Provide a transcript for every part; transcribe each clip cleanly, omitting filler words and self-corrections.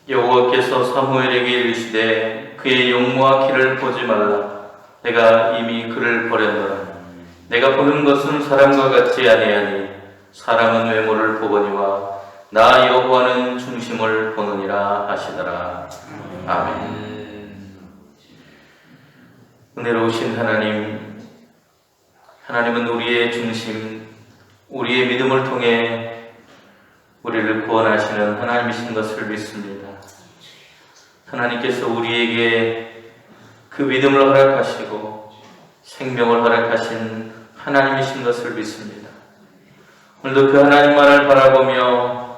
여호와께서 사무엘에게 이르시되 그의 용모와 키를 보지 말라. 내가 이미 그를 버렸노라. 내가 보는 것은 사람과 같지 아니하니 사람은 외모를 보거니와 나 여호와는 중심을 보느니라 하시더라. 아멘. 은혜로우신 하나님, 하나님은 우리의 중심, 우리의 믿음을 통해 우리를 구원하시는 하나님이신 것을 믿습니다. 하나님께서 우리에게 그 믿음을 허락하시고 생명을 허락하신 하나님이신 것을 믿습니다. 오늘도 그 하나님만을 바라보며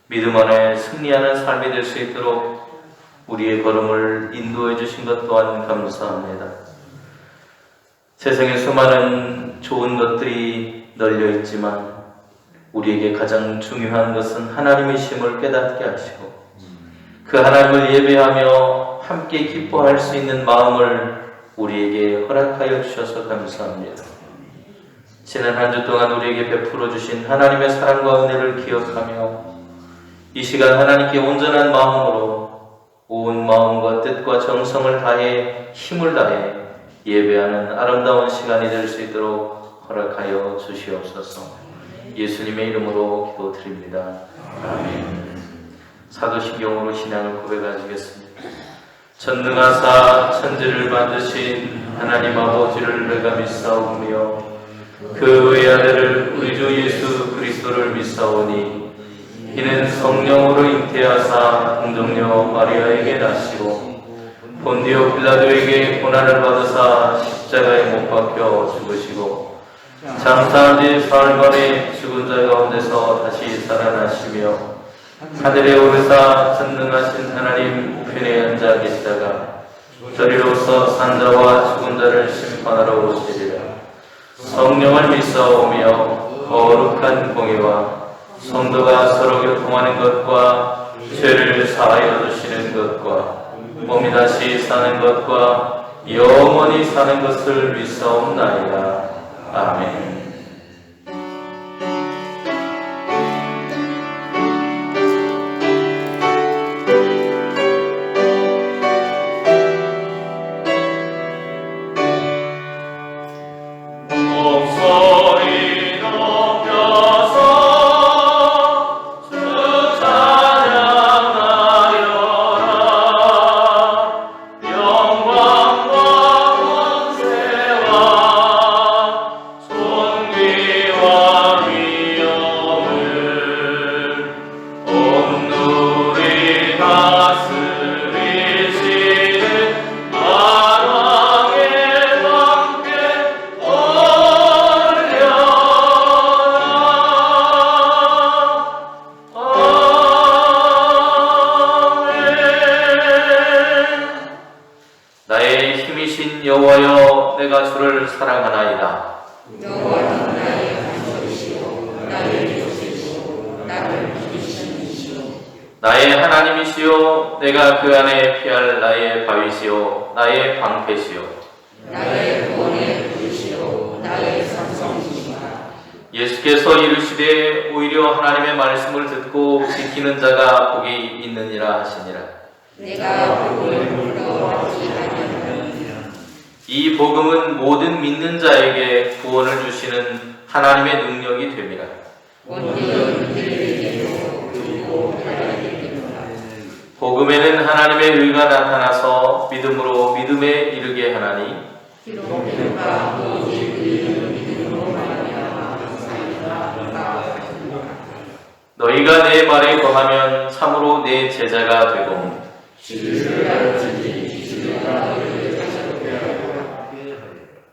믿음 안에 승리하는 삶이 될 수 있도록 우리의 걸음을 인도해 주신 것 또한 감사합니다. 세상에 수많은 좋은 것들이 널려 있지만 우리에게 가장 중요한 것은 하나님이심을 깨닫게 하시고 그 하나님을 예배하며 함께 기뻐할 수 있는 마음을 우리에게 허락하여 주셔서 감사합니다. 지난 한 주 동안 우리에게 베풀어 주신 하나님의 사랑과 은혜를 기억하며 이 시간 하나님께 온전한 마음으로 온 마음과 뜻과 정성을 다해 힘을 다해 예배하는 아름다운 시간이 될 수 있도록 허락하여 주시옵소서. 예수님의 이름으로 기도드립니다. 아멘. 사도신경으로 신앙을 고백하시겠습니다. 전능하사 천지를 만드신 하나님 아버지를 내가 믿사오며 그 외아들을 우리 주 예수 그리스도를 믿사오니 이는 성령으로 잉태하사 동정녀 마리아에게 나시고 본디오 빌라도에게 고난을 받으사 십자가에 못 박혀 죽으시고 장사한 지 사흘 만에 죽은 자 가운데서 다시 살아나시며 하늘에 오르사 전능하신 하나님 우편에 앉아 계시다가 저리로서 산자와 죽은 자를 심판하러 오시리라. 성령을 믿사오며 거룩한 공의와 성도가 서로 교통하는 것과 죄를 사하여 주시는 것과 몸이 다시 사는 것과 영원히 사는 것을 믿사옵나이다. 아멘. 여호와여, 내가 주를 사랑하나이다. 여호와는 나의 간섭이시오, 나의 요새시오, 나를 부르시는 나의 하나님이시오, 내가 그 안에 피할 나의 바위시오, 나의 방패시오, 나의 구원의 부르시오, 나의 산성이시다. 예수께서 이르시되 오히려 하나님의 말씀을 듣고 지키는 자가 복이 있느니라 하시니라. 내가 복을 물러가지 아니하노니 이 복음은 모든 믿는 자에게 구원을 주시는 하나님의 능력이 됨이라. 원리는 그들에게도 그리고 하나님께로라. 복음에는 하나님의 의가 나타나서 믿음으로 믿음에 이르게 하나니 기록되는가 오직 그의 믿음으로 말미암아 감사하리라. 너희가 내 말에 거하면 참으로 내 제자가 되고 주를 알지니 주가 너희를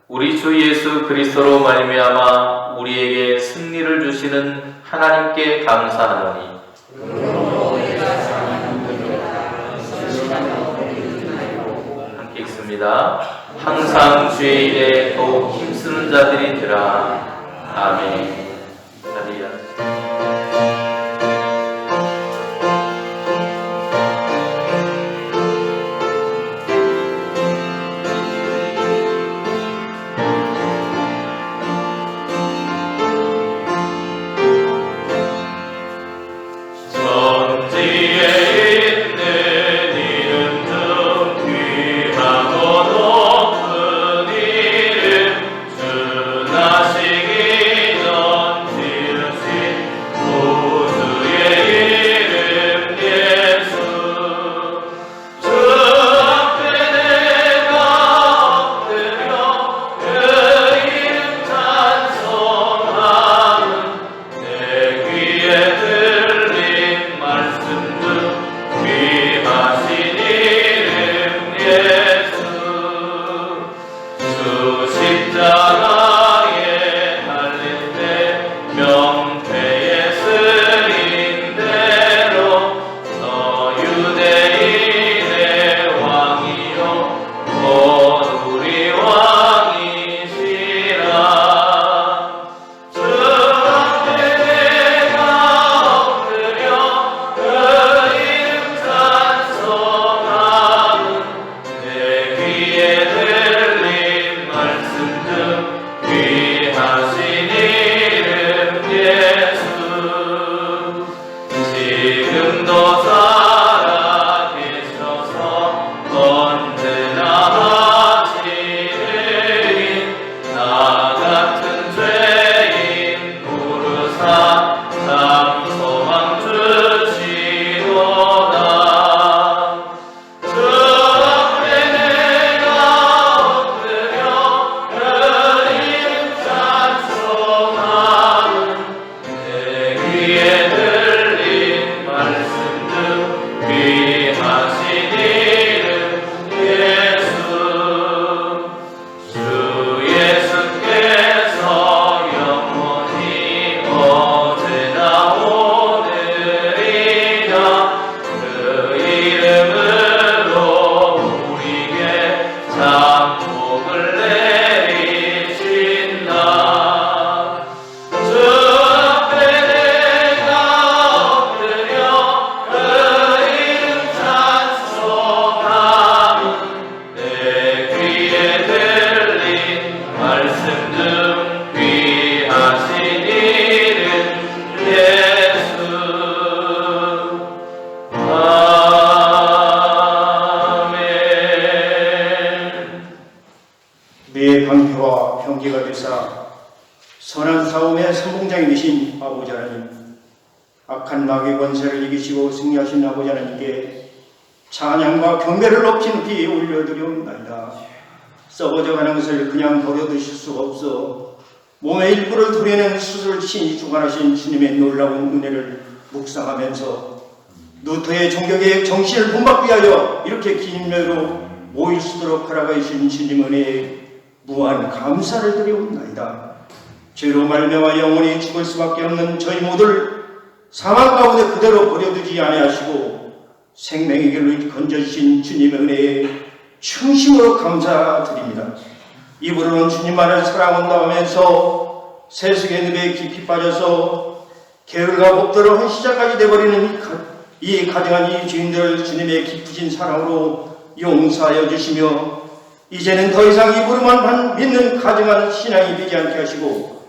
우리 주 예수 그리스도로 말미암아 우리에게 승리를 주시는 하나님께 감사하노니 함께 읽습니다. 항상 주의 일에 더욱 힘쓰는 자들이 되라. 아멘. 우리의 방패와 형제가 되사 선한 싸움의 선봉장이 되신 아버지 하나님, 악한 마귀의 권세를 이기시고 승리하신 아버지 하나님께 찬양과 경배를 높이 올려드리옵나이다. 썩어져가는 것을 그냥 버려두실 수가 없어 몸의 일부를 도려낸 수술 신이 주관하신 주님의 놀라운 은혜를 묵상하면서 누터의 종교계의 정신을 본받기 위하여 이렇게 긴 인내로 모일 수 있도록 허락하신 주님 은혜에 무한 감사를 드리옵나이다. 죄로 말미암아 영원히 죽을 수밖에 없는 저희 모두를 사망 가운데 그대로 버려두지 아니하시고 생명의 길로 건져주신 주님의 은혜에 충심으로 감사드립니다. 입으로는 주님만을 사랑한다 하면서 세속의 늪에 깊이 빠져서 게을과 복도로 한 시작까지 되어버리는 이 가정한 이 주인들을 주님의 깊으신 사랑으로 용서하여 주시며 이제는 더 이상 입으로만 믿는 가정한 신앙이 되지 않게 하시고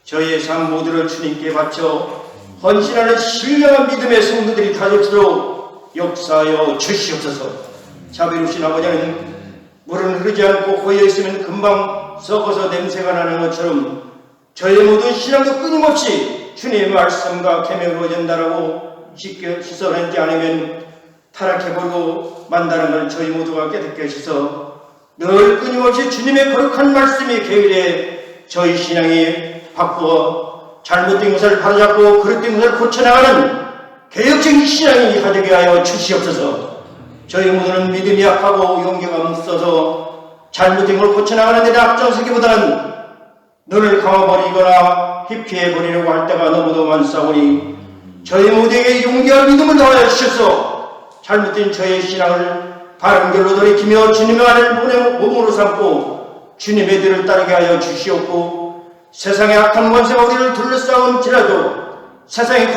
저희의 삶 모두를 주님께 바쳐 헌신하는 신령한 믿음의 성도들이 다될수록 역사하여 주시옵소서. 자비로우신 아버지는 물은 흐르지 않고 고여있으면 금방 썩어서 냄새가 나는 것처럼 저희 모든 신앙도 끊임없이 주님의 말씀과 계명으로 전달하고 씻어내지 않으면 타락해버리고 만다는 걸 저희 모두가 깨닫게 하셔서 늘 끊임없이 주님의 거룩한 말씀이 계율에 저희 신앙이 바꾸어 잘못된 것을 바로잡고 그릇된 것을 고쳐나가는 개혁적인 신앙이 가되게 하여 주시옵소서. 저희 모두는 믿음이 약하고 용기가 없어서 잘못된 걸 고쳐나가는 데 앞장서기보다는 눈을 감아버리거나 회피해버리려고 할 때가 너무도 많사오니 저희 모두에게 용기와 믿음을 더하여 주셔서 잘못된 저의 신앙을 바른 길로 돌이키며 주님의 안을 몸으로 삼고 주님의 뒤를 따르게 하여 주시옵고 세상의 악한 권세가 우리를 둘러싸운지라도 세상의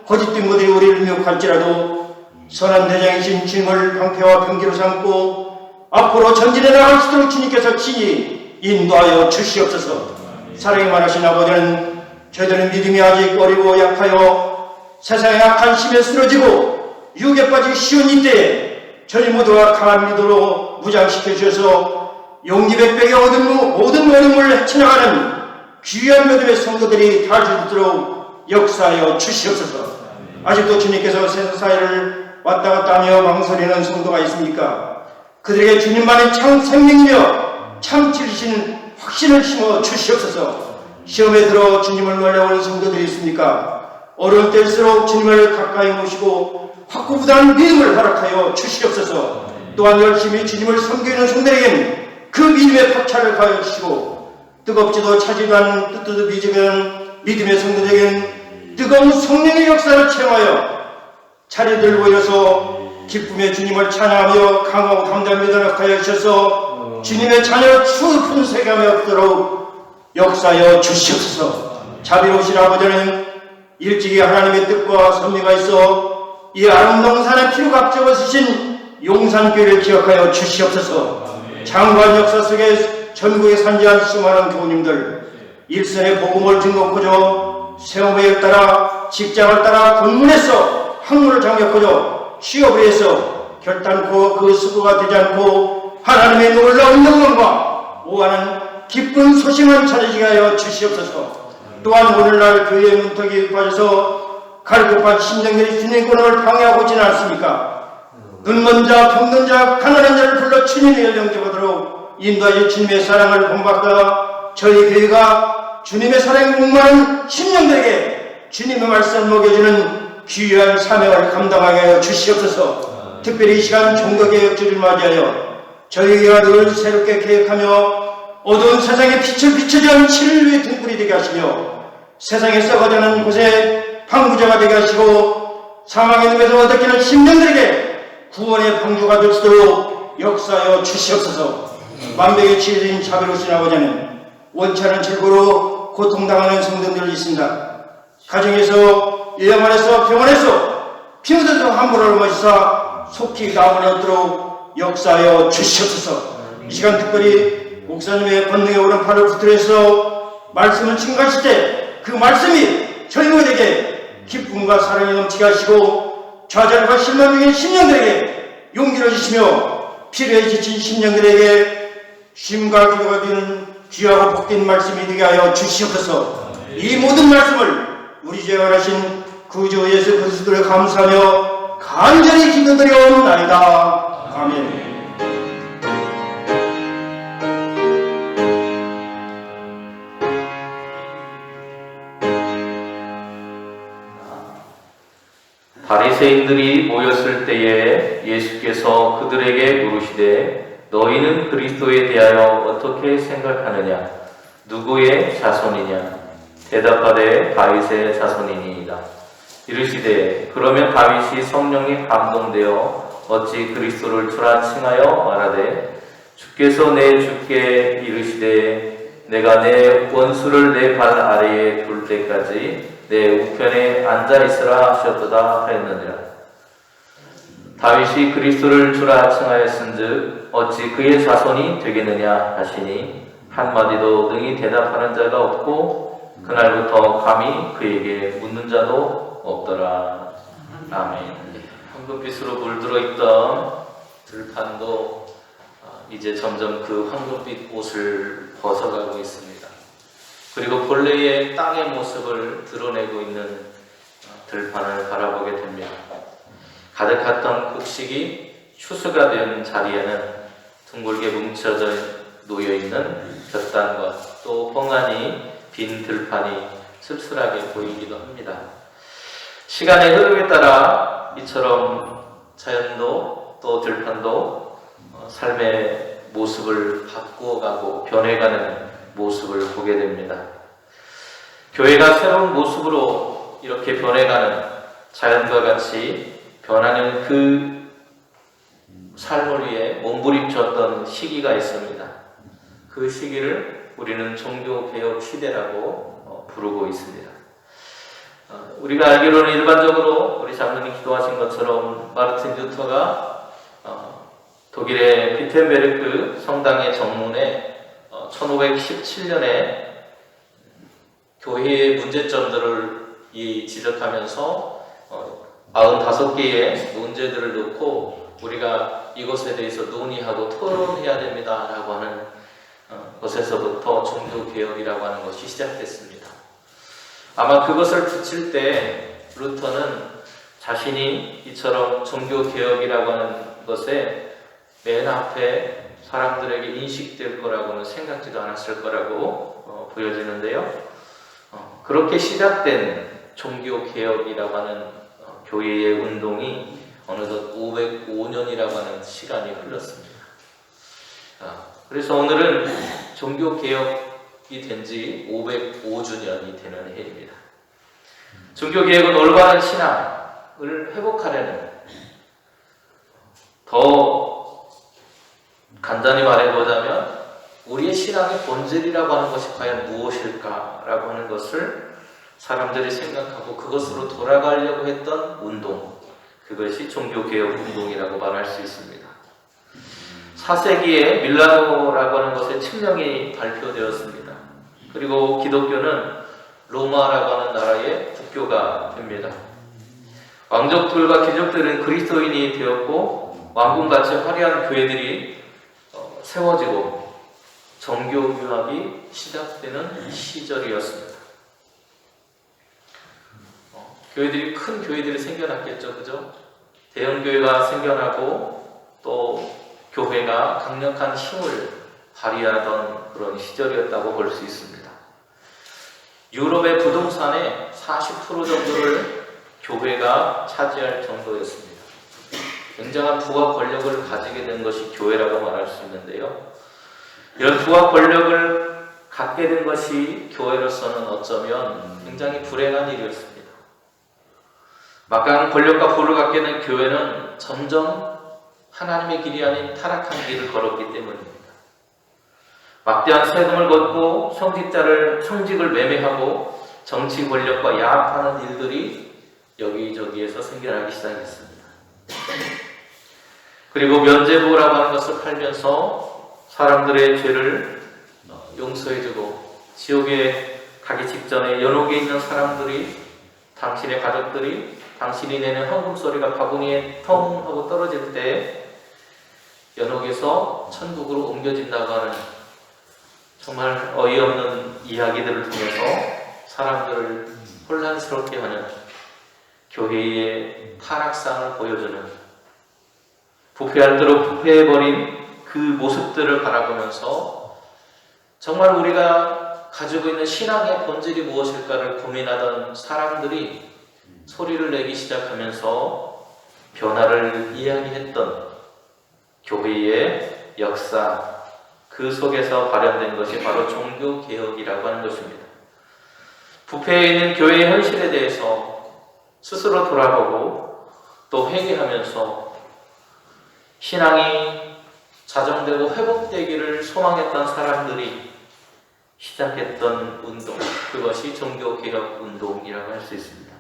거짓된 것들이 우리를 미혹할지라도 선한 대장이신 주님을 방패와 병기로 삼고 앞으로 전진해 나갈 수 있도록 주님께서 친히 인도하여 주시옵소서. 사랑이 많으신 아버지는 저희들은 믿음이 아직 어리고 약하여 세상의 악한 힘에 쓰러지고 유혹에 빠지기 쉬운 이때에 저희 모두가 강한 믿음으로 무장시켜 주셔서 용기백백의 모든 어려움을 헤쳐나가는 귀한 믿음의 성도들이 다 줄 수 있도록 역사하여 주시옵소서. 아직도 주님께서 세상 사회를 왔다 갔다 하며 망설이는 성도가 있습니까? 그들에게 주님만의 참 생명이며 참 지리신 확신을 심어 주시옵소서. 시험에 들어 주님을 놀라오는 성도들이 있습니까? 어려울 때일수록 주님을 가까이 모시고 확고부단한 믿음을 허락하여 주시옵소서. 또한 열심히 주님을 섬기는 성도에게는 그 믿음의 박차를 가하여 주시고 뜨겁지도 차지도 않은 뜻도 미지근 믿음의 성도에게는 뜨거운 성령의 역사를 체험하여 차례 들고 일어서 기쁨의 주님을 찬양하며 강하고 담대한 믿음을 하여 주셔서 주님의 자녀 추운 세계함이 없도록 역사하여 주시옵소서. 자비로우신 아버지는 일찍이 하나님의 뜻과 섭리가 있어 이 아름다운 산에 피로 값져 쓰신 용산교회를 기억하여 주시옵소서. 장관 역사 속에 전국에 산지한 수많은 교우님들 일선의 복음을 증거코죠 세움에 따라 직장을 따라 본문에서 학문을 장벽코죠 취업을 해서 결단코 그 수고가 되지 않고 하나님의 놀라운 영광과 오하는 기쁜 소식만 찾아지게 하여 주시옵소서. 또한 오늘날 교회의 문턱이 빠져서 갈급한 심령들이 주님의 권능을 방해하고 있지는 않습니까? 눈먼 자, 병든 자, 가난한 자를 불러 주님의 영접하도록 인도하여 주님의 사랑을 본받아 저희 교회가 주님의 사랑에 목마른 심령들에게 주님의 말씀을 먹여주는 귀한 사명을 감당하게 하여 주시옵소서. 특별히 이 시간 종교개혁주를 맞이하여 저희 교회가 늘 새롭게 계획하며 어두운 세상에 빛을 비춰주는 7일의 등불이 되게 하시며 세상에 썩어가는 곳에 방부자가 되게 하시고 사망의 늪에서 얻어끼는 심령들에게 구원의 방주가 될 수 있도록 역사하여 주시옵소서. 만백의 치유인 자비로우신 아버지는 원치 않은 질고로 고통당하는 성도들이 있습니다. 가정에서, 요양원에서, 병원에서 피 묻어서 함부로 얼마시사 속히 나음을 얻도록 역사하여 주시옵소서. 이 시간 특별히 목사님의 권능에 오른 팔을 붙들어서 말씀을 증거하실 때 그 말씀이 저희 모두에게 기쁨과 사랑이 넘치게 하시고 좌절과 실망 중인 심령들에게 용기를 주시며 필요에 지친 심령들에게 쉼과 기도가 되는 귀하고 복된 말씀이 되게 하여 주시옵소서. 이 모든 말씀을 우리 죄원하신 구주 예수 그리스도를 감사하며 간절히 기도드려옵나이다. 아멘. 바리새인들이 모였을 때에 예수께서 그들에게 물으시되 너희는 그리스도에 대하여 어떻게 생각하느냐? 누구의 자손이냐? 대답하되 다윗의 자손이니이다. 이르시되 그러면 다윗이 성령에 감동되어 어찌 그리스도를 주라 칭하여 말하되 주께서 내 주께 이르시되 내가 내 원수를 내 발 아래에 둘 때까지 내 우편에 앉아있으라 하셨도다 하였느니라. 다윗이 그리스도를 주라 칭하였은즉 어찌 그의 자손이 되겠느냐 하시니 한마디도 능히 대답하는 자가 없고 그날부터 감히 그에게 묻는 자도 없더라. 아멘. 황금빛으로 물들어 있던 들판도 이제 점점 그 황금빛 옷을 벗어가고 있습니다. 그리고 본래의 땅의 모습을 드러내고 있는 들판을 바라보게 됩니다. 가득했던 곡식이 추수가 된 자리에는 둥글게 뭉쳐져 놓여있는 볕단과 또 멍하니 빈 들판이 씁쓸하게 보이기도 합니다. 시간의 흐름에 따라 이처럼 자연도 또 들판도 삶의 모습을 바꾸어가고 변해가는 모습을 보게 됩니다. 교회가 새로운 모습으로 이렇게 변해가는 자연과 같이 변하는 그 삶을 위해 몸부림쳤던 시기가 있습니다. 그 시기를 우리는 종교개혁 시대라고 부르고 있습니다. 우리가 알기로는 일반적으로 우리 장로님 기도하신 것처럼 마르틴 루터가 독일의 비텐베르크 성당의 정문에 1517년에 교회의 문제점들을 지적하면서 95개의 문제들을 놓고 우리가 이것에 대해서 논의하고 토론해야 됩니다 라고 하는 것에서부터 종교개혁이라고 하는 것이 시작됐습니다. 아마 그것을 붙일 때 루터는 자신이 이처럼 종교개혁이라고 하는 것에 맨 앞에 사람들에게 인식될 거라고는 생각지도 않았을 거라고 보여지는데요. 그렇게 시작된 종교개혁이라고 하는 교회의 운동이 어느덧 505년이라고 하는 시간이 흘렀습니다. 그래서 오늘은 종교개혁이 된 지 505주년이 되는 해입니다. 종교개혁은 올바른 신앙을 회복하려는, 더 간단히 말해보자면 우리의 신앙의 본질이라고 하는 것이 과연 무엇일까라고 하는 것을 사람들이 생각하고 그것으로 돌아가려고 했던 운동, 그것이 종교개혁 운동이라고 말할 수 있습니다. 4세기에 밀라노라고 하는 것의 칙령이 발표되었습니다. 그리고 기독교는 로마라고 하는 나라의 국교가 됩니다. 왕족들과 귀족들은 그리스도인이 되었고 왕궁같이 화려한 교회들이 세워지고 정교 유학이 시작되는 시절이었습니다. 큰 교회들이 생겨났겠죠, 그죠? 대형 교회가 생겨나고 또 교회가 강력한 힘을 발휘하던 그런 시절이었다고 볼 수 있습니다. 유럽의 부동산의 40% 정도를 교회가 차지할 정도였습니다. 굉장한 부와 권력을 가지게 된 것이 교회라고 말할 수 있는데요. 이런 부와 권력을 갖게 된 것이 교회로서는 어쩌면 굉장히 불행한 일이었습니다. 막강한 권력과 부를 갖게 된 교회는 점점 하나님의 길이 아닌 타락한 길을 걸었기 때문입니다. 막대한 세금을 걷고 성직을 매매하고 정치 권력과 야합하는 일들이 여기저기에서 생겨나기 시작했습니다. 그리고 면죄부라고 하는 것을 팔면서 사람들의 죄를 용서해주고 지옥에 가기 직전에 연옥에 있는 사람들이, 당신의 가족들이 당신이 내는 헌금 소리가 바구니에 텅 하고 떨어질 때 연옥에서 천국으로 옮겨진다고 하는 정말 어이없는 이야기들을 통해서 사람들을 혼란스럽게 하는 교회의 타락상을 보여주는, 부패할 대로 부패해버린 그 모습들을 바라보면서 정말 우리가 가지고 있는 신앙의 본질이 무엇일까를 고민하던 사람들이 소리를 내기 시작하면서 변화를 이야기했던 교회의 역사, 그 속에서 발현된 것이 바로 종교개혁이라고 하는 것입니다. 부패해 있는 교회의 현실에 대해서 스스로 돌아보고 또 회개하면서 신앙이 자정되고 회복되기를 소망했던 사람들이 시작했던 운동, 그것이 종교개혁 운동이라고 할 수 있습니다.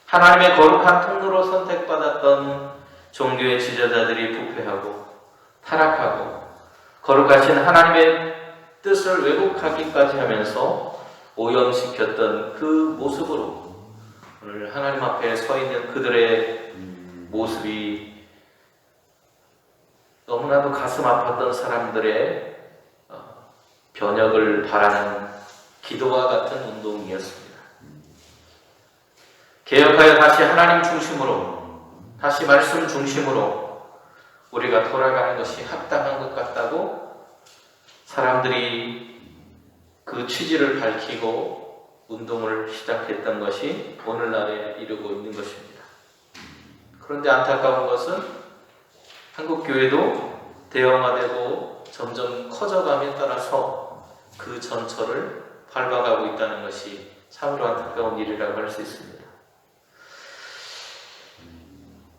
하나님의 거룩한 통로로 선택받았던 종교의 지도자들이 부패하고 타락하고 거룩하신 하나님의 뜻을 왜곡하기까지 하면서 오염시켰던 그 모습으로 오늘 하나님 앞에 서 있는 그들의 모습이 너무나도 가슴 아팠던 사람들의 변혁을 바라는 기도와 같은 운동이었습니다. 개혁하여 다시 하나님 중심으로, 다시 말씀 중심으로 우리가 돌아가는 것이 합당한 것 같다고 사람들이 그 취지를 밝히고 운동을 시작했던 것이 오늘날에 이르고 있는 것입니다. 그런데 안타까운 것은 한국 교회도 대형화되고 점점 커져감에 따라서 그 전철을 밟아가고 있다는 것이 참으로 안타까운 일이라고 할 수 있습니다.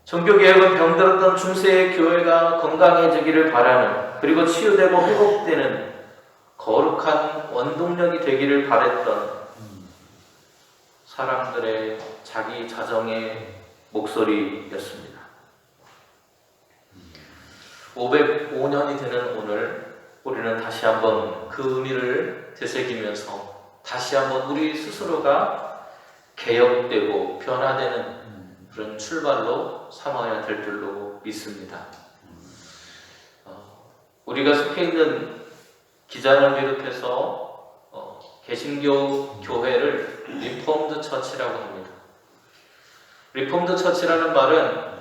종교개혁은 병들었던 중세의 교회가 건강해지기를 바라는, 그리고 치유되고 회복되는 거룩한 원동력이 되기를 바랬던 사람들의 자기 자정의 목소리였습니다. 505년이 되는 오늘 우리는 다시 한번 그 의미를 되새기면서 다시 한번 우리 스스로가 개혁되고 변화되는 그런 출발로 삼아야 될 줄로 믿습니다. 우리가 속해 있는 기장을 비롯해서 개신교 교회를 리폼드 처치라고 합니다. 리폼드 처치라는 말은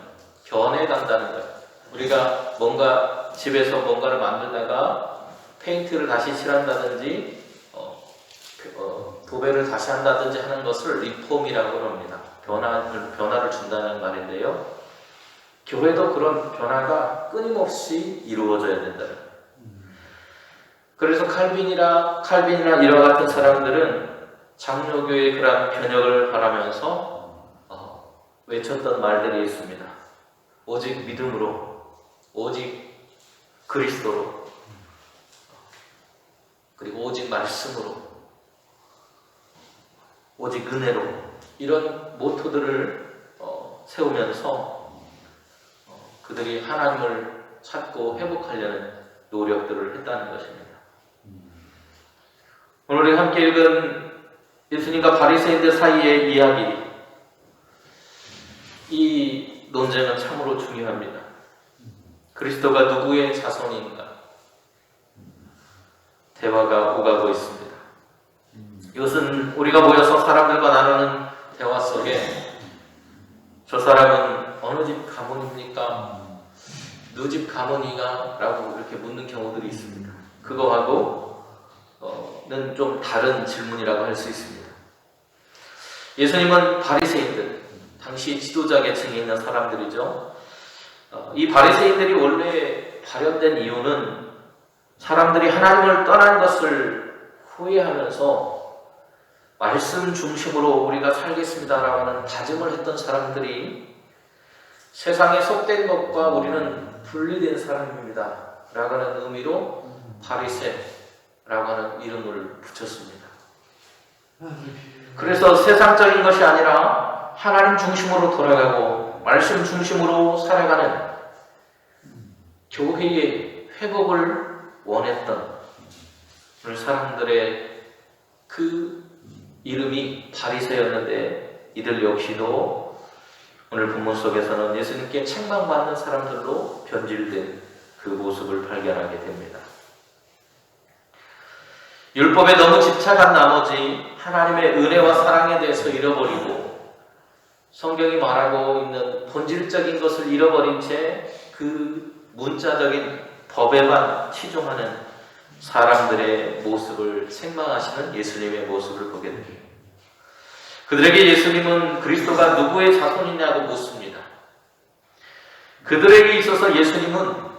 변해간다는 거예요. 우리가 뭔가 집에서 뭔가를 만들다가 페인트를 다시 칠한다든지 도배를 다시 한다든지 하는 것을 리폼이라고 합니다. 변화를 준다는 말인데요. 교회도 그런 변화가 끊임없이 이루어져야 된다. 그래서 칼빈이나 이와 같은 사람들은 장로교의 그런 변혁을 바라면서 외쳤던 말들이 있습니다. 오직 믿음으로, 오직 그리스도로, 그리고 오직 말씀으로, 오직 은혜로, 이런 모토들을 세우면서 그들이 하나님을 찾고 회복하려는 노력들을 했다는 것입니다. 오늘 우리 함께 읽은 예수님과 바리새인들 사이의 이야기, 이 논쟁은 참으로 중요합니다. 그리스도가 누구의 자손인가? 대화가 오가고 있습니다. 이것은 우리가 모여서 사람들과 나누는 대화 속에 저 사람은 어느 집 가문입니까? 누 집 가문이가? 라고 이렇게 묻는 경우들이 있습니다. 그거하고는 좀 다른 질문이라고 할 수 있습니다. 예수님은 바리새인들, 당시 지도자 계층에 있는 사람들이죠. 이 바리새인들이 원래 발현된 이유는 사람들이 하나님을 떠난 것을 후회하면서 말씀 중심으로 우리가 살겠습니다라고 하는 다짐을 했던 사람들이 세상에 속된 것과 우리는 분리된 사람입니다 라고 하는 의미로 바리새라고 하는 이름을 붙였습니다. 그래서 세상적인 것이 아니라 하나님 중심으로 돌아가고 말씀 중심으로 살아가는 교회의 회복을 원했던 사람들의 그 이름이 바리새였는데, 이들 역시도 오늘 본문 속에서는 예수님께 책망받는 사람들로 변질된 그 모습을 발견하게 됩니다. 율법에 너무 집착한 나머지 하나님의 은혜와 사랑에 대해서 잃어버리고 성경이 말하고 있는 본질적인 것을 잃어버린 채 그 문자적인 법에만 치중하는 사람들의 모습을 책망하시는 예수님의 모습을 보게 됩니다. 그들에게 예수님은 그리스도가 누구의 자손이냐고 묻습니다. 그들에게 있어서 예수님은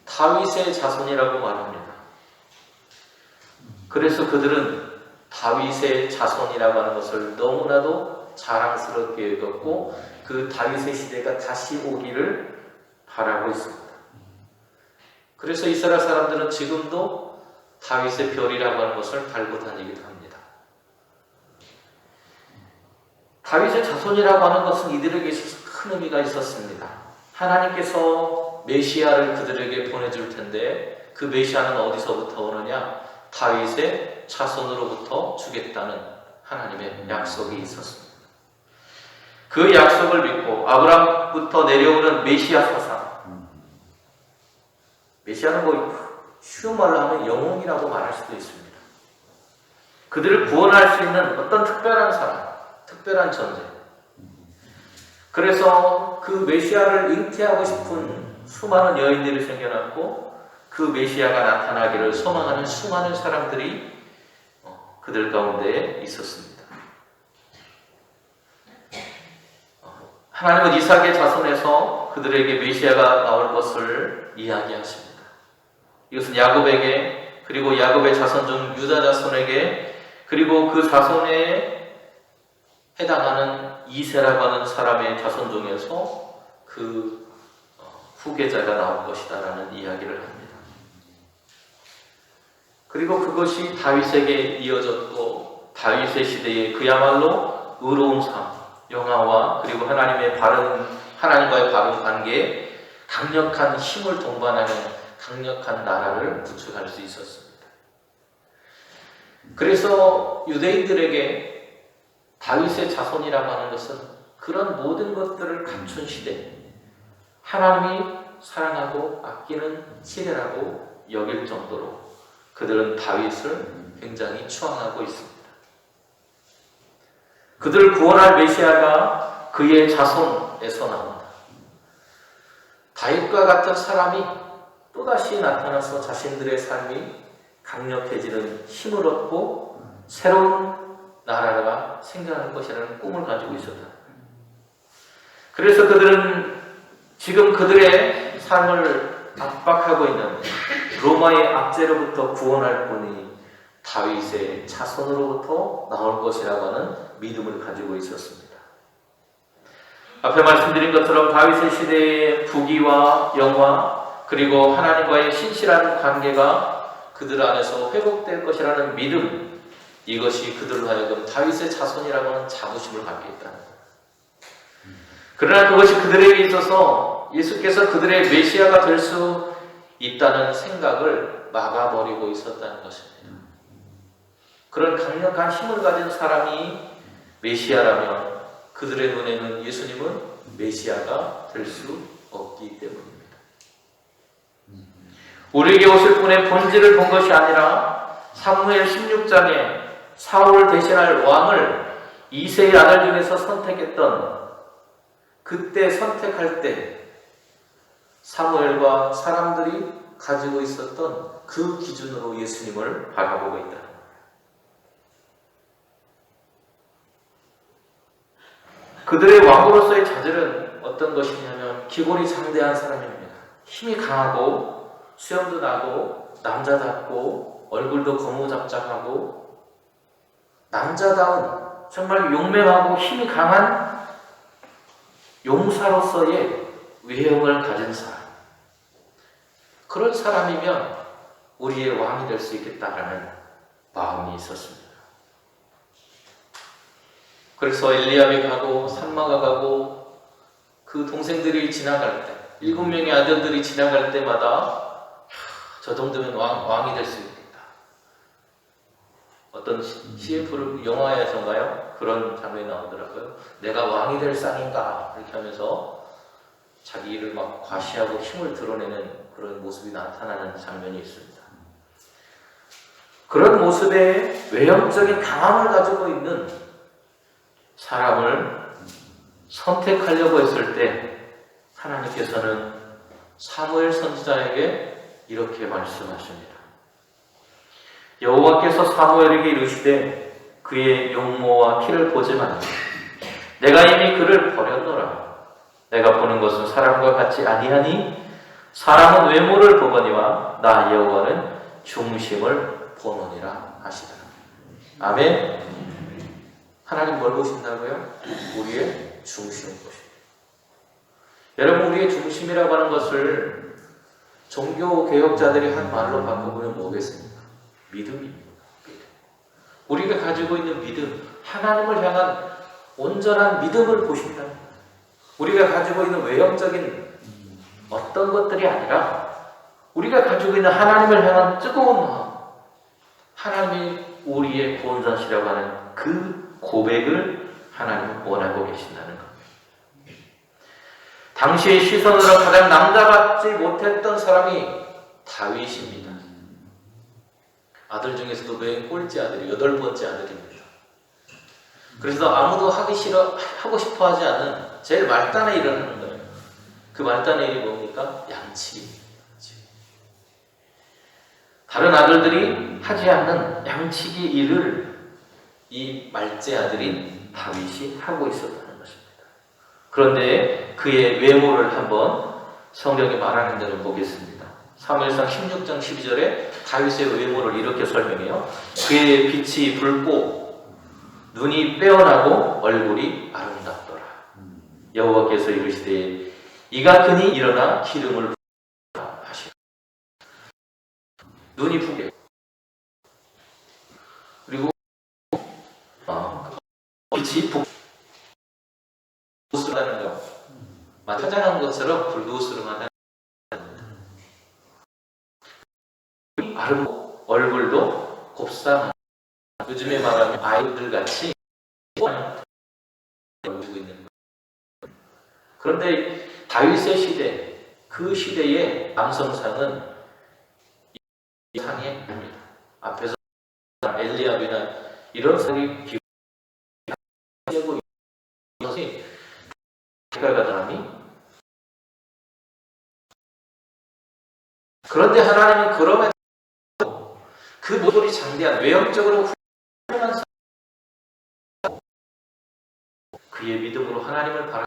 다윗의 자손이라고 말합니다. 그래서 그들은 다윗의 자손이라고 하는 것을 너무나도 자랑스럽게 여겼고 그 다윗의 시대가 다시 오기를 바라고 있습니다. 그래서 이스라엘 사람들은 지금도 다윗의 별이라고 하는 것을 달고 다니기도 합니다. 다윗의 자손이라고 하는 것은 이들에게 있어서 큰 의미가 있었습니다. 하나님께서 메시아를 그들에게 보내줄 텐데 그 메시아는 어디서부터 오느냐? 다윗의 자손으로부터 주겠다는 하나님의 약속이 있었습니다. 그 약속을 믿고 아브라함부터 내려오는 메시아 사상, 메시아는 뭐 쉬운 말로 하면 영웅이라고 말할 수도 있습니다. 그들을 구원할 수 있는 어떤 특별한 사람, 특별한 존재. 그래서 그 메시아를 잉태하고 싶은 수많은 여인들이 생겨났고 그 메시아가 나타나기를 소망하는 수많은 사람들이 그들 가운데 있었습니다. 하나님은 이삭의 자손에서 그들에게 메시아가 나올 것을 이야기하십니다. 이것은 야곱에게, 그리고 야곱의 자손 중 유다 자손에게, 그리고 그 자손에 해당하는 이세라고 하는 사람의 자손 중에서 그 후계자가 나올 것이다 라는 이야기를 합니다. 그리고 그것이 다윗에게 이어졌고 다윗의 시대에 그야말로 의로운 삶, 영화와 그리고 하나님과의 바른 관계에 강력한 힘을 동반하는 강력한 나라를 구축할 수 있었습니다. 그래서 유대인들에게 다윗의 자손이라고 하는 것은 그런 모든 것들을 갖춘 시대, 하나님이 사랑하고 아끼는 시대라고 여길 정도로 그들은 다윗을 굉장히 추앙하고 있습니다. 그들을 구원할 메시아가 그의 자손에서 나온다. 다윗과 같은 사람이 또다시 나타나서 자신들의 삶이 강력해지는 힘을 얻고 새로운 나라가 생겨날 것이라는 꿈을 가지고 있었다. 그래서 그들은 지금 그들의 삶을 압박하고 있는 로마의 압제로부터 구원할 분이 다윗의 자손으로부터 나올 것이라고 하는 믿음을 가지고 있었습니다. 앞에 말씀드린 것처럼 다윗의 시대의 부귀와 영화 그리고 하나님과의 신실한 관계가 그들 안에서 회복될 것이라는 믿음, 이것이 그들로 하여금 다윗의 자손이라고 하는 자부심을 갖게 했다. 그러나 그것이 그들에게 있어서 예수께서 그들의 메시아가 될 수 있다는 생각을 막아버리고 있었다는 것입니다. 그런 강력한 힘을 가진 사람이 메시아라면 그들의 눈에는 예수님은 메시아가 될 수 없기 때문입니다. 우리에게 오실 분의 본질을 본 것이 아니라 사무엘 16장에 사울을 대신할 왕을 이새의 아들 중에서 선택했던, 그때 선택할 때 사무엘과 사람들이 가지고 있었던 그 기준으로 예수님을 바라보고 있다. 그들의 왕으로서의 자질은 어떤 것이냐면 기골이 장대한 사람입니다. 힘이 강하고 수염도 나고 남자답고 얼굴도 거무잡잡하고 남자다운 정말 용맹하고 힘이 강한 용사로서의 외형을 가진 사람, 그런 사람이면 우리의 왕이 될 수 있겠다라는 마음이 있었습니다. 그래서 엘리압이 가고 산마가 가고 그 동생들이 지나갈 때, 7명의 아들들이 지나갈 때마다 저 정도면 왕이 될 수 있겠다. 어떤 CF 영화에서인가요? 그런 장면이 나오더라고요. 내가 왕이 될 쌍인가 이렇게 하면서 자기를 막 과시하고 힘을 드러내는 그런 모습이 나타나는 장면이 있습니다. 그런 모습에 외형적인 강함을 가지고 있는 사람을 선택하려고 했을 때 하나님께서는 사무엘 선지자에게 이렇게 말씀하십니다. 여호와께서 사무엘에게 이르시되 그의 용모와 키를 보지 말라. 내가 이미 그를 버렸노라. 내가 보는 것은 사람과 같지 아니하니 사람은 외모를 보거니와 나 여호와는 중심을 보느니라 하시더라. 아멘. 하나님 뭘 보신다고요? 우리의 중심을 보십니다. 여러분, 우리의 중심이라고 하는 것을 종교 개혁자들이 한 말로 바꿔보면 뭐겠습니까? 믿음입니다. 우리가 가지고 있는 믿음, 하나님을 향한 온전한 믿음을 보신다. 우리가 가지고 있는 외형적인 어떤 것들이 아니라 우리가 가지고 있는 하나님을 향한 뜨거운 마음, 하나님이 우리의 구원자시라고 하는 그 고백을 하나님은 원하고 계신다는 것. 당시의 시선으로 가장 남자받지 못했던 사람이 다윗입니다. 아들 중에서도 맨 꼴찌 아들이 8번째 아들입니다. 그래서 아무도 하고 싶어 하지 않은 제일 말단의 일을 하는 거예요. 그 말단의 일이 뭡니까? 양치기. 다른 아들들이 하지 않는 양치기 일을 이 말째 아들인 다윗이 하고 있었다는 것입니다. 그런데 그의 외모를 한번 성경이 말하는 대로 보겠습니다. 사무엘상 16장 12절에 다윗의 외모를 이렇게 설명해요. 그의 빛이 붉고 눈이 빼어나고 얼굴이 아름답더라. 여호와께서 이르시되 이가 그니 일어나 기름을 부으라 하시라. 눈이 붉게 그리고 빛이 불우스름하다는 거, 화장한 것처럼 불우스름하다는 아름다운 얼굴도 곱상한, 요즘에 말하면 아이들 같이 얼굴이 있는 거예요. 그런데 다윗의 시대, 그 시대의 남성상은 이 상에 봅니다. 앞에서 엘리압이나 이런 사람이 기고 이것이 가사람이 그런데 하나님은 그럼에도 그 모델이 장대한 외형적으로 훌륭한 사람, 그의 믿음으로 하나님을 바라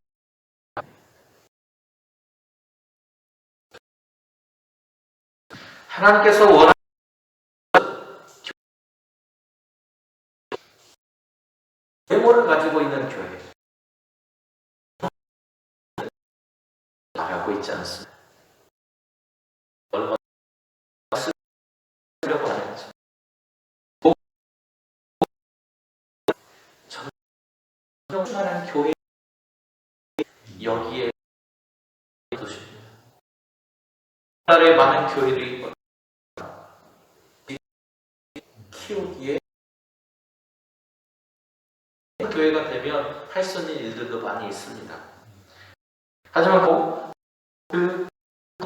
하나님께서 원하는 외모를 가지고 있는 교회 말하고 있지 않습니다. 얼마나 쓰려고 하는지 정말 교회 여기에 도십니다. 나라의 많은 교회들이 키우기에 교회가 되면 할 수 있는 일들도 많이 있습니다. 하지만 그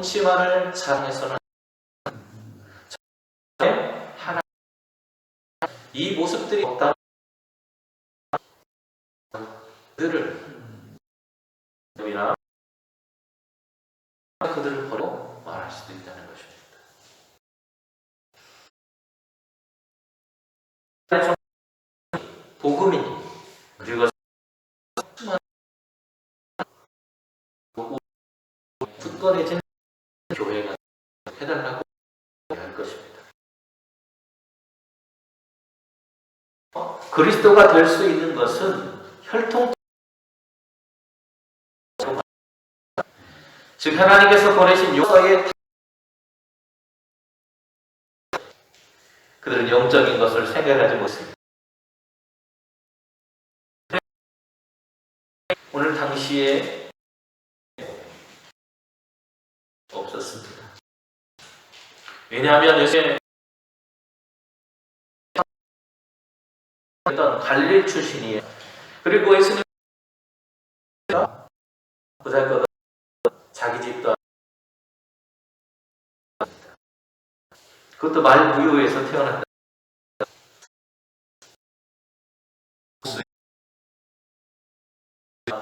심만을 사랑해서는 하나 이 모습들이 없다면 그들을 그들을 버리고 말할 수도 있다는 것입니다. 복음이 그리고 굳건해진 교회가 해달라고 할 것입니다. 그리스도가 될 수 있는 것은 혈통 즉 하나님께서 보내신 용서의 그들은 영적인 것을 생각하지 못했습니다. 오늘 당시에 없었습니다. 왜냐하면 요새 갈릴리 출신이에요. 그리고 예수님 보잘것없는 자기 집도 그것도 말무효에서 태어난다.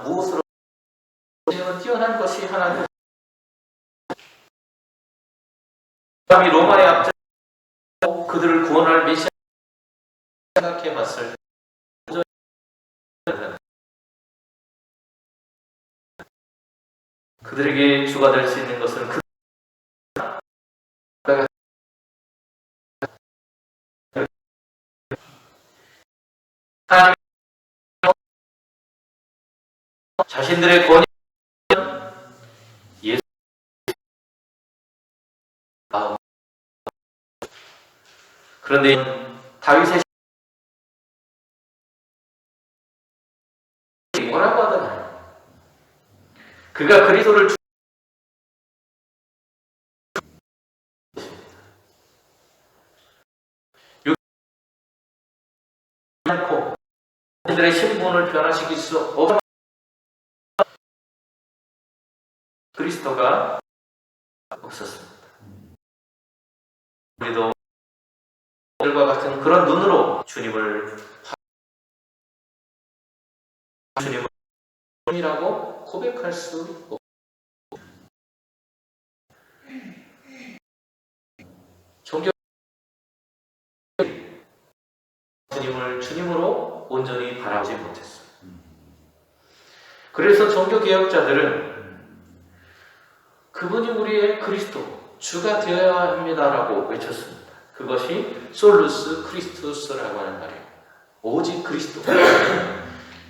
무엇으로 뛰어난 것이 하나님. 사람이 로마에 앞서 그들을 구원할 메시아 생각해봤을 때 그들에게 주가 될 수 있는 것은 그 하나님 자신들의 권위 예수 그런데 다윗의 뭐라고 하더라. 그가 그리스도를 않고 그들의 신분을 변화시킬 수 없는 그리스도가 없었습니다. 우리도 오늘과 같은 그런 눈으로 주님을 주님이라고 고백할 수 없습니다. 종교 주님을 주님으로 온전히 바라보지 못했어요. 그래서 종교개혁자들은 그분이 우리의 그리스도, 주가 되어야 합니다라고 외쳤습니다. 그것이 솔루스 크리스투스라고 하는 말이에요. 오직 그리스도,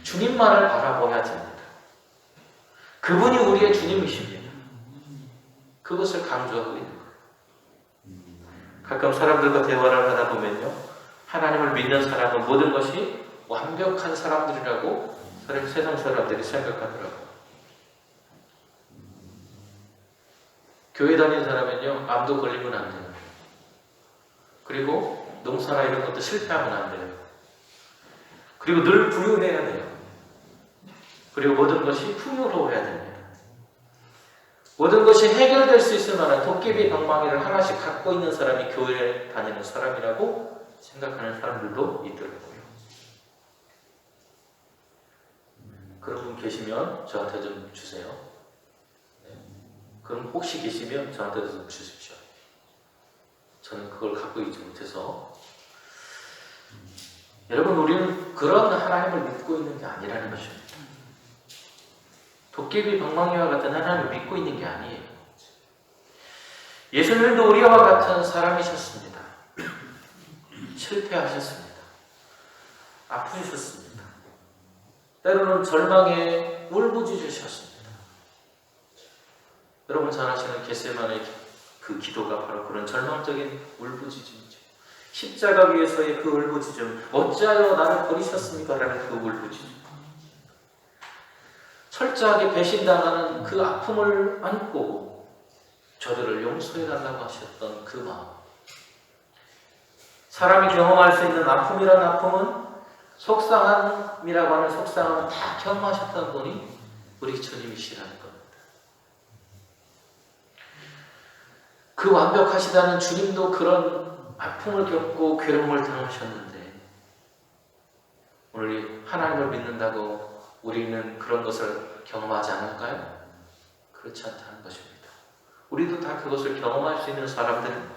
주님만을 바라봐야 됩니다. 그분이 우리의 주님이십니다. 그것을 강조하고 있는 거예요. 가끔 사람들과 대화를 하다 보면요, 하나님을 믿는 사람은 모든 것이 완벽한 사람들이라고 세상 사람들이 생각하더라고요. 교회 다니는 사람은요, 암도 걸리면 안 돼요. 그리고 농사나 이런 것도 실패하면 안 돼요. 그리고 늘 부유해야 돼요. 그리고 모든 것이 풍요로워야 됩니다. 모든 것이 해결될 수 있을 만한 도깨비 방망이를 하나씩 갖고 있는 사람이 교회에 다니는 사람이라고 생각하는 사람들도 있더라고요. 그런 분 계시면 저한테 좀 주세요. 그럼 혹시 계시면 저한테도 좀 주십시오. 저는 그걸 갖고 있지 못해서. 여러분, 우리는 그런 하나님을 믿고 있는 게 아니라는 것입니다. 도깨비 방망이와 같은 하나님을 믿고 있는 게 아니에요. 예수님도 우리와 같은 사람이셨습니다. 실패하셨습니다. 아프셨습니다. 때로는 절망에 울부짖으셨습니다. 여러분 잘 아시는 겟세마네 그 기도가 바로 그런 절망적인 울부짖음이죠. 십자가 위에서의 그 울부짖음, 어찌하여 나를 버리셨습니까? 라는 그 울부짖음. 철저하게 배신당하는 그 아픔을 안고 저들을 용서해달라고 하셨던 그 마음. 사람이 경험할 수 있는 아픔이란 아픔은 속상함이라고 하는 속상함을 다 경험하셨던 분이 우리 주님이시라는 겁니다. 그 완벽하시다는 주님도 그런 아픔을 겪고 괴로움을 당하셨는데 오늘 하나님을 믿는다고 우리는 그런 것을 경험하지 않을까요? 그렇지 않다는 것입니다. 우리도 다 그것을 경험할 수 있는 사람들입니다.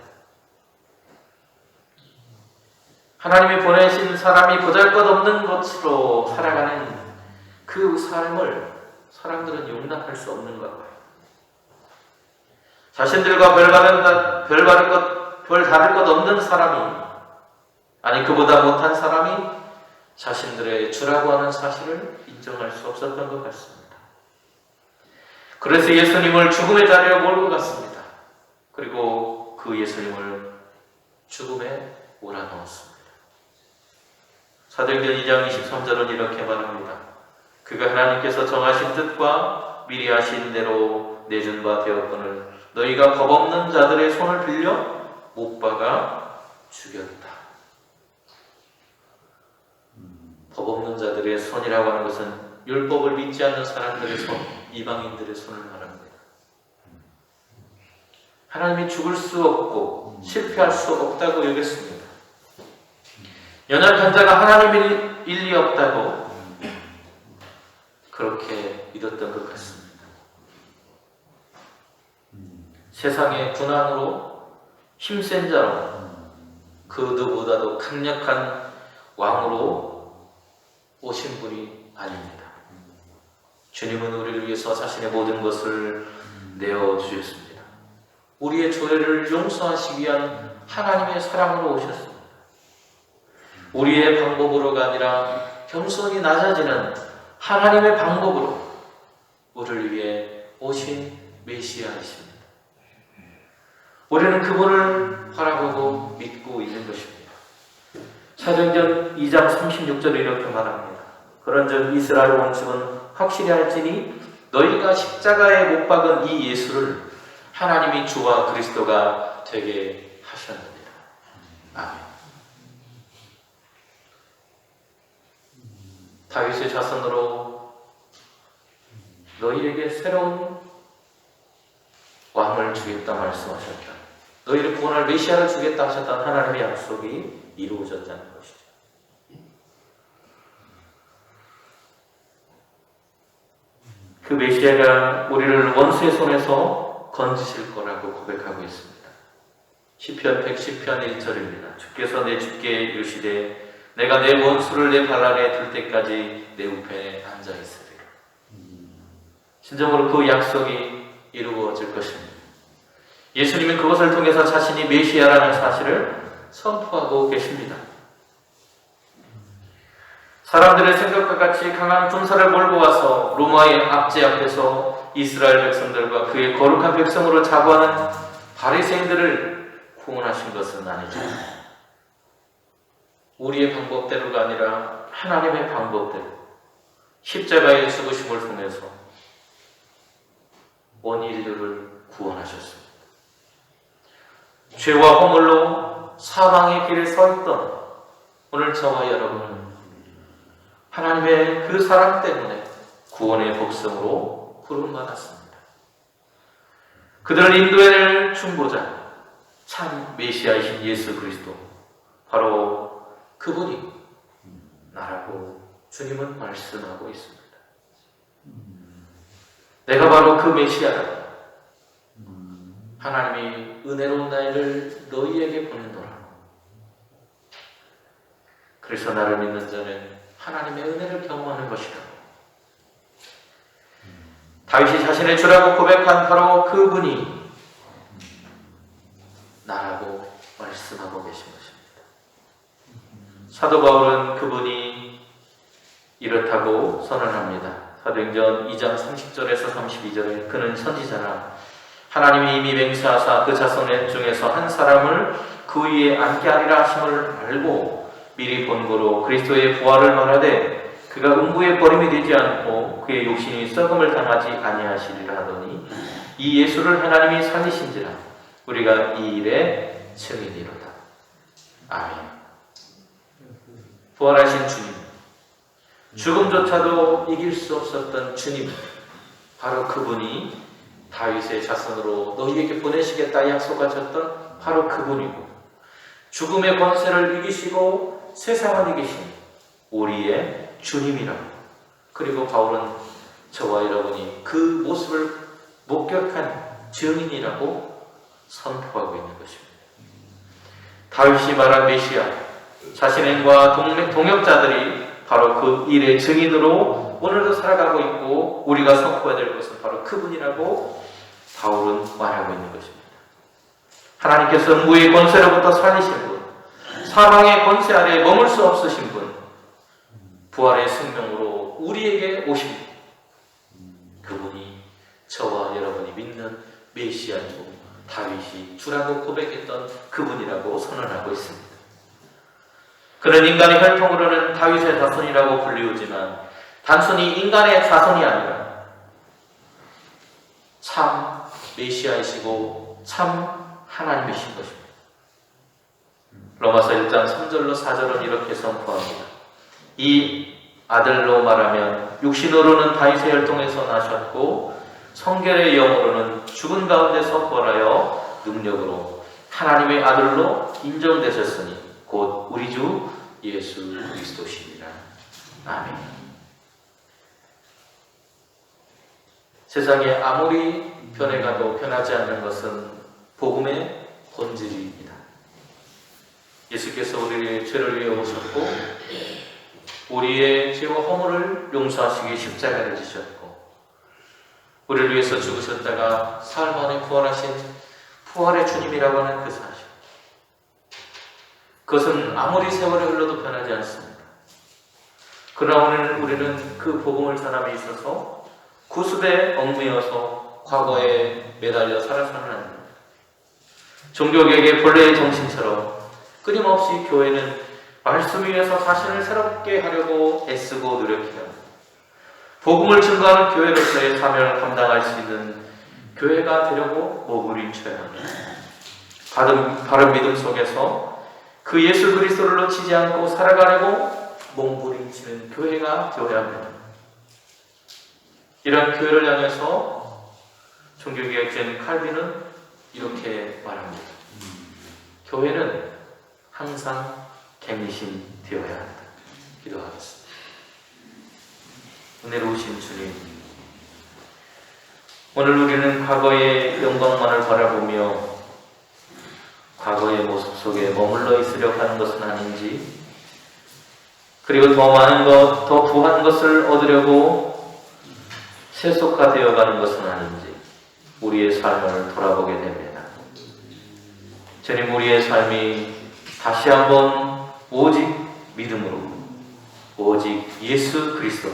하나님이 보내신 사람이 보잘것없는 것으로 살아가는 그 삶을 사람들은 용납할 수 없는가 봐요. 자신들과 별 다를 것 없는 사람이, 아니 그보다 못한 사람이 자신들의 주라고 하는 사실을 인정할 수 없었던 것 같습니다. 그래서 예수님을 죽음의 자리로 몰고 갔습니다. 그리고 그 예수님을 죽음에 몰아넣었습니다. 사도행전 2장 23절은 이렇게 말합니다. 그가 하나님께서 정하신 뜻과 미리 하신 대로 내준 바 되었거늘 너희가 겁없는 자들의 손을 빌려 못 박아 죽였다. 법 없는 자들의 손이라고 하는 것은 율법을 믿지 않는 사람들의 손, 이방인들의 손을 말합니다. 하나님이 죽을 수 없고 실패할 수 없다고 여겼습니다. 연약한 자가 하나님일 일이 없다고 그렇게 믿었던 것 같습니다. 세상의 군왕으로 힘센 자로 그 누구보다도 강력한 왕으로 오신 분이 아닙니다. 주님은 우리를 위해서 자신의 모든 것을 내어주셨습니다. 우리의 죄를 용서하시기 위한 하나님의 사랑으로 오셨습니다. 우리의 방법으로가 아니라 겸손히 낮아지는 하나님의 방법으로 우리를 위해 오신 메시아이십니다. 우리는 그분을 바라보고 믿고 있는 것입니다. 사도행전 2장 36절에 이렇게 말합니다. 그런즉 이스라엘 온 집은 확실히 알지니 너희가 십자가에 못 박은 이 예수를 하나님이 주와 그리스도가 되게 하셨느니라. 아멘. 다윗의 자손으로 너희에게 새로운 왕을 주겠다 말씀하셨다. 너희를 구원할 메시아를 주겠다 하셨던 하나님의 약속이 이루어졌다는 것이죠. 그 메시아가 우리를 원수의 손에서 건지실 거라고 고백하고 있습니다. 시편 110편 1절입니다. 주께서 내 주께 이르시되 내가 내 원수를 내 발 아래 둘 때까지 내 우편에 앉아 있으리라. 진정으로 그 약속이 이루어질 것입니다. 예수님은 그것을 통해서 자신이 메시아라는 사실을 선포하고 계십니다. 사람들의 생각과 같이 강한 군사를 몰고 와서 로마의 압제 앞에서 이스라엘 백성들과 그의 거룩한 백성으로 자부하는 바리새인들을 구원하신 것은 아니죠. 우리의 방법대로가 아니라 하나님의 방법대로 십자가의 죽으심을 통해서 온 인류를 구원하셨습니다. 죄와 허물로 사망의 길에 서 있던 오늘 저와 여러분은 하나님의 그 사랑 때문에 구원의 복성으로 부름받았습니다. 그들을 인도해낼 중보자, 참 메시아이신 예수 그리스도, 바로 그분이 나라고 주님은 말씀하고 있습니다. 내가 바로 그 메시아라. 하나님이 은혜로운 나이를 너희에게 보낸노라. 그래서 나를 믿는 자는 하나님의 은혜를 경험하는 것이다. 다윗이 자신의 주라고 고백한 바로 그분이 나라고 말씀하고 계신 것입니다. 사도 바울은 그분이 이렇다고 선언합니다. 사도행전 2장 30절에서 32절에 그는 선지자라 하나님이 이미 맹세하사 그 자손 중에서 한 사람을 그 위에 앉게 하리라 하심을 알고 미리 본고로 그리스도의 부활을 말하되 그가 음부에 버림이 되지 않고 그의 욕심이 썩음을 당하지 아니하시리라 하더니 이 예수를 하나님이 살리신지라 우리가 이 일에 증인이로다. 아멘. 부활하신 주님, 죽음조차도 이길 수 없었던 주님, 바로 그분이 다윗의 자손으로 너희에게 보내시겠다 약속하셨던 바로 그분이고 죽음의 권세를 이기시고 세상을 이기신 우리의 주님이라고. 그리고 바울은 저와 여러분이 그 모습을 목격한 증인이라고 선포하고 있는 것입니다. 다윗이 말한 메시아, 자신과 동역자들이 바로 그 일의 증인으로 오늘도 살아가고 있고 우리가 선포해야 될 것은 바로 그분이라고 바울은 말하고 있는 것입니다. 하나님께서 음부의 권세로부터 살리신 분, 사망의 권세 아래 머물 수 없으신 분, 부활의 생명으로 우리에게 오신 그분이 저와 여러분이 믿는 메시아이고 다윗이 주라고 고백했던 그분이라고 선언하고 있습니다. 그는 인간의 혈통으로는 다윗의 자손이라고 불리우지만 단순히 인간의 자손이 아니라 참 메시아이시고 참 하나님이신 것입니다. 로마서 1장 3절로 4절은 이렇게 선포합니다. 이 아들로 말하면 육신으로는 다윗의 혈통에서 나셨고 성결의 영으로는 죽은 가운데서 부활하여 능력으로 하나님의 아들로 인정되셨으니 곧 우리 주 예수 그리스도시니라. 아멘. 세상에 아무리 변해가도 변하지 않는 것은 복음의 본질입니다. 예수께서 우리의 죄를 위해 오셨고 우리의 죄와 허물을 용서하시기 십자가를 지셨고 우리를 위해서 죽으셨다가 사흘 만에 부활하신 부활의 주님이라고 하는 그 사실, 그것은 아무리 세월이 흘러도 변하지 않습니다. 그러나 오늘 우리는 그 복음을 전함에 있어서 구습에 얽매여서 과거에 매달려 살아서는 안 됩니다. 종교개혁의 본래의 정신처럼 끊임없이 교회는 말씀 위에서 자신을 새롭게 하려고 애쓰고 노력해야 합니다. 복음을 증거하는 교회로서의 사명을 감당할 수 있는 교회가 되려고 몸부림쳐야 합니다. 바른 믿음 속에서 그 예수 그리스도를 놓치지 않고 살아가려고 몸부림치는 교회가 되어야 합니다. 이런 교회를 향해서 종교개혁자인 칼빈은 이렇게 말합니다. 교회는 항상 갱신 되어야 한다. 기도하겠습니다. 은혜로우신 주님, 오늘 우리는 과거의 영광만을 바라보며 과거의 모습 속에 머물러 있으려고 하는 것은 아닌지, 그리고 더 많은 것, 더 부한 것을 얻으려고 세속화되어가는 것은 아닌지 우리의 삶을 돌아보게 됩니다. 주님, 우리의 삶이 다시 한번 오직 믿음으로, 오직 예수 그리스도,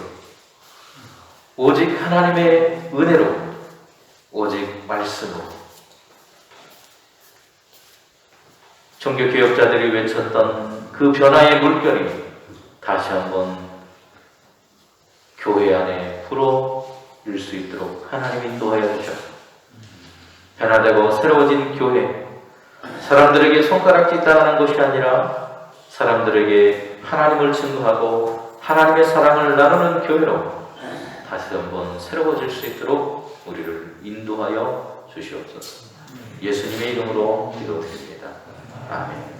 오직 하나님의 은혜로, 오직 말씀으로, 종교개혁자들이 외쳤던 그 변화의 물결이 다시 한번 교회 안에 불어일 수 있도록 하나님이 인도하여 주셔서 변화되고 새로워진 교회, 사람들에게 손가락질 당하는 것이 아니라 사람들에게 하나님을 증거하고 하나님의 사랑을 나누는 교회로 다시 한번 새로워질 수 있도록 우리를 인도하여 주시옵소서. 예수님의 이름으로 기도드립니다. 아멘.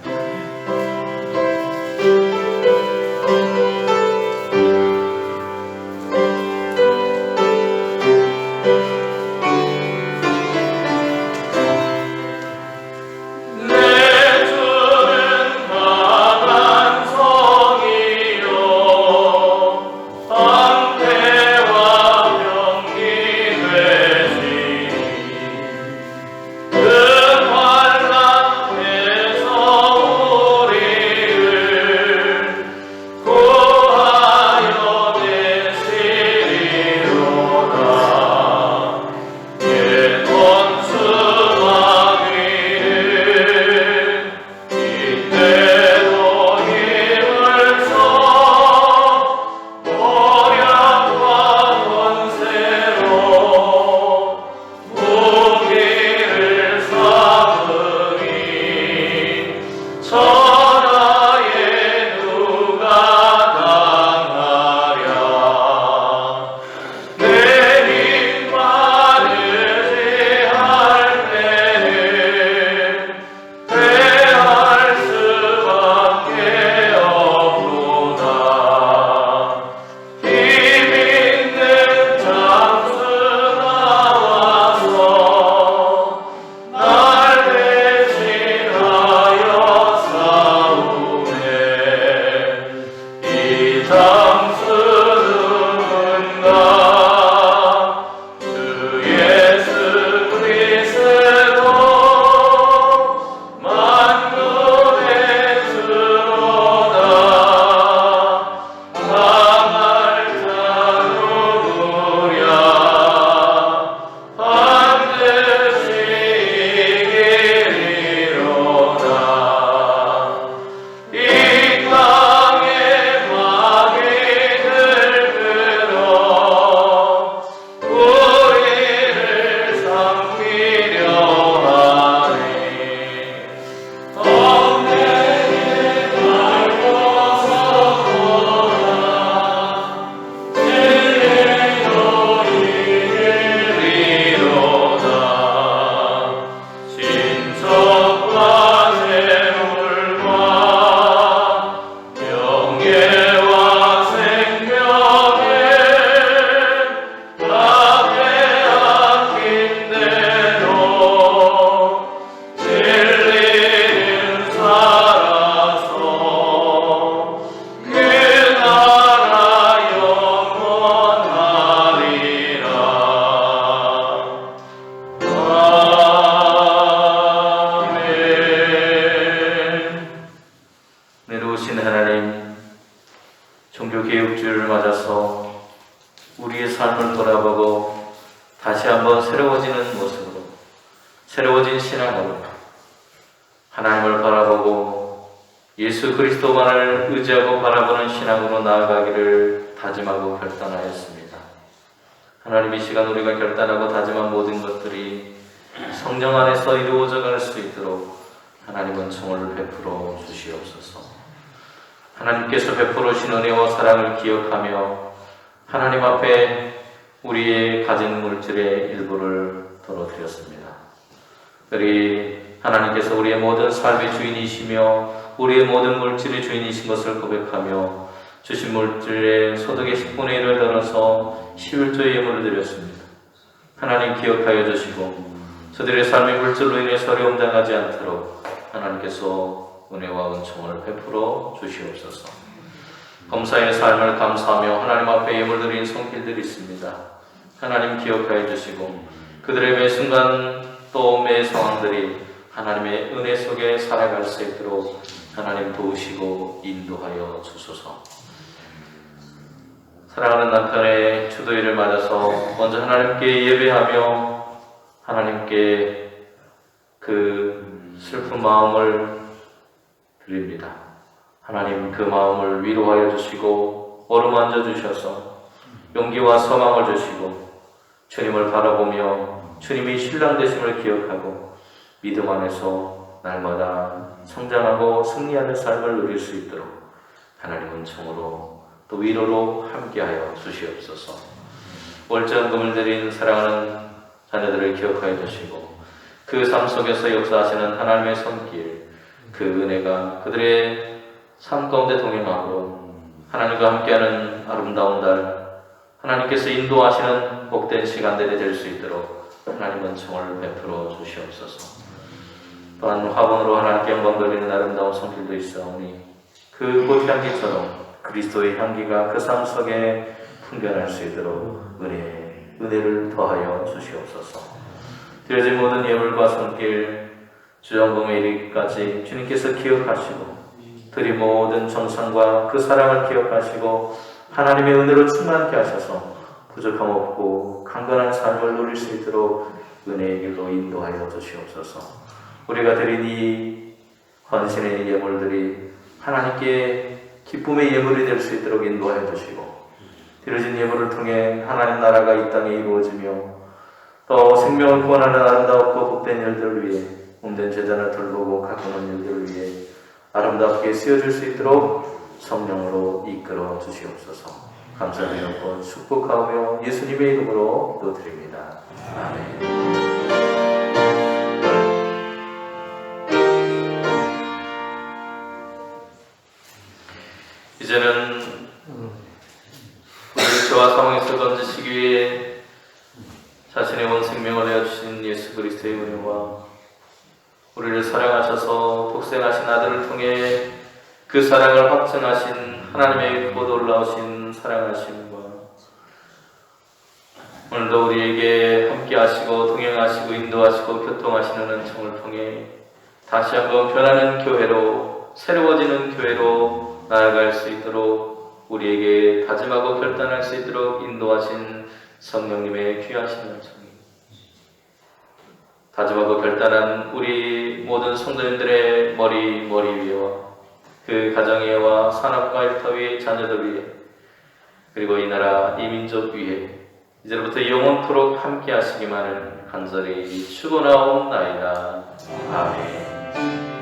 높으신 하나님, 종교개혁주를 맞아서 우리의 삶을 돌아보고 다시 한번 새로워지는 모습으로, 새로워진 신앙으로 하나님을 바라보고 예수 그리스도만을 의지하고 바라보는 신앙으로 나아가기를 다짐하고 결단하였습니다. 하나님, 이 시간 우리가 결단하고 다짐한 모든 것들이 성령 안에서 이루어져 갈 수 있도록 하나님은 청을 베풀어 주시옵소서. 하나님께서 베풀어 주신 은혜와 사랑을 기억하며 하나님 앞에 우리의 가진 물질의 일부를 덜어드렸습니다. 우리 하나님께서 우리의 모든 삶의 주인이시며 우리의 모든 물질의 주인이신 것을 고백하며 주신 물질의 소득의 10분의 1을 덜어서 11조의 예물을 드렸습니다. 하나님 기억하여 주시고 저들의 삶의 물질로 인해서 어려움 당하지 않도록 하나님께서 은혜와 은총을 베풀어 주시옵소서. 검사의 삶을 감사하며 하나님 앞에 예물 드린 손길들이 있습니다. 하나님 기억하여 주시고 그들의 매 순간 또 매 상황들이 하나님의 은혜 속에 살아갈 수 있도록 하나님 도우시고 인도하여 주소서. 사랑하는 남편의 주도일을 맞아서 먼저 하나님께 예배하며 하나님께 그 슬픈 마음을 드립니다. 하나님 그 마음을 위로하여 주시고 어루만져 주셔서 용기와 소망을 주시고 주님을 바라보며 주님이 신랑 되심을 기억하고 믿음 안에서 날마다 성장하고 승리하는 삶을 누릴 수 있도록 하나님은 청으로 또 위로로 함께하여 주시옵소서. 월정금을 드린 사랑하는 자녀들을 기억하여 주시고 그 삶 속에서 역사하시는 하나님의 손길, 그 은혜가 그들의 삶 가운데 동행하고 하나님과 함께하는 아름다운 날, 하나님께서 인도하시는 복된 시간들이 될 수 있도록 하나님은 청을 베풀어 주시옵소서. 또한 화분으로 하나님께 영광 돌리는 아름다운 손길도 있사오니 그 꽃향기처럼 그리스도의 향기가 그 삶 속에 풍겨날 수 있도록 은혜를 더하여 주시옵소서. 드려진 모든 예물과 손길 주정금에 이르기까지 주님께서 기억하시고 드린 모든 정성과 그 사랑을 기억하시고 하나님의 은혜로 충만케 하셔서 부족함 없고 강건한 삶을 누릴 수 있도록 은혜의 길로 인도하여 주시옵소서. 우리가 드린 이 헌신의 예물들이 하나님께 기쁨의 예물이 될 수 있도록 인도하여 주시고 드려진 예물을 통해 하나님 나라가 이 땅에 이루어지며 또 생명을 구원하는 아름답고 복된 일들을 위해 몸된 제자를 돌보고 가꾸는 일들을 위해 아름답게 쓰여질 수 있도록 성령으로 이끌어 주시옵소서. 감사드리고 축복하며 예수님의 이름으로 기도드립니다. 아멘. 이제는 우리를 죄와 상황에서 건지시기 위해 자신의 온 생명을 내어주신 예수 그리스도의 은혜와 우리를 사랑하셔서 독생하신 아들을 통해 그 사랑을 확증하신 하나님의 크고 놀라우신 사랑하심과 오늘도 우리에게 함께하시고 동행하시고 인도하시고 교통하시는 은총을 통해 다시 한번 변하는 교회로 새로워지는 교회로 나아갈 수 있도록 우리에게 다짐하고 결단할 수 있도록 인도하신 성령님의 귀하신 은총이 다짐하고 결단한 우리 모든 성도님들의 머리 위에와 그 가정 위에와 산업과 일터 위에 자녀들 위에 그리고 이 나라 이 민족 위에 이제부터 영원토록 함께 하시기만을 간절히 축원하옵나이다. 아멘.